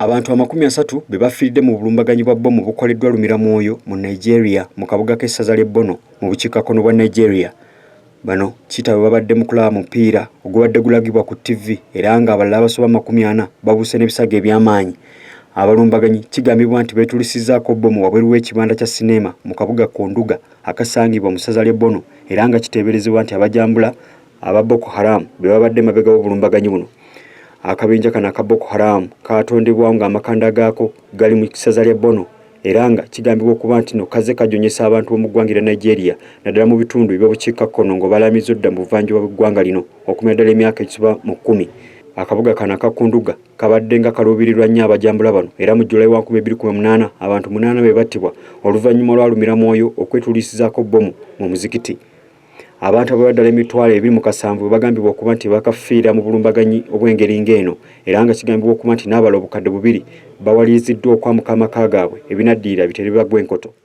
Abantu 30 be bafiiridde mu bulumbaganyi bwa bbomu bukoleddwa Lumiramwoyo mu Nigeria mu kabuga k'essaza ly'e Bono mu bukiikakkono bwa Nigeria. Bano kitaawe babadde mu kulaba mupiira ogubadde gulagibwa ku TV era ng'abalala abasoba 40 babuuse n'ebisago eby'amaanyi. Abalumbaganyi kigambibwa nti beetulisizzaako bbomu wabweru w'ekibanda kya sinema mu kabuga Konduga akasangibwa mu ssaza ly'e Bono era nga kiteeberezebwa nti abajambula aba Boko Haram be babadde mabega w'obulumbaganyi buno. Akabinja kana ka Boko Haram kaatondebwa ng'amakanda gaako gali mu ssaza ly'e Bono era nga kigambibwa okuba nti no kaze kajonyesa abantu b'omu ggwanga lya Nigeria naddala mu bitundu eby'obukiikakkono ng'obalamiza odda mu buvanjuba bw'eggwanga lino okumira ddala emyaka egisoba mu 10. Akabuga kana ka Konduga kabadde nga kaluubirirwa nnyo abajambula bano era mu Julayi 2018 abantu 8 be battibwa oluvannyuma lwa Lumiramwoyo okwetuulisizaako bbomu mu muzikiti. Abantu abaddala emitwalo 27 bagambibwa okuba nti bakafiira mu bulumbaganyi obw'engeri ng'eno era nga kigambibwa okuba nti n'abala obukadde 2 bawaliriziddwa okwamuka amaka gaabwe ebinaddirira bitere bagwa enkoto.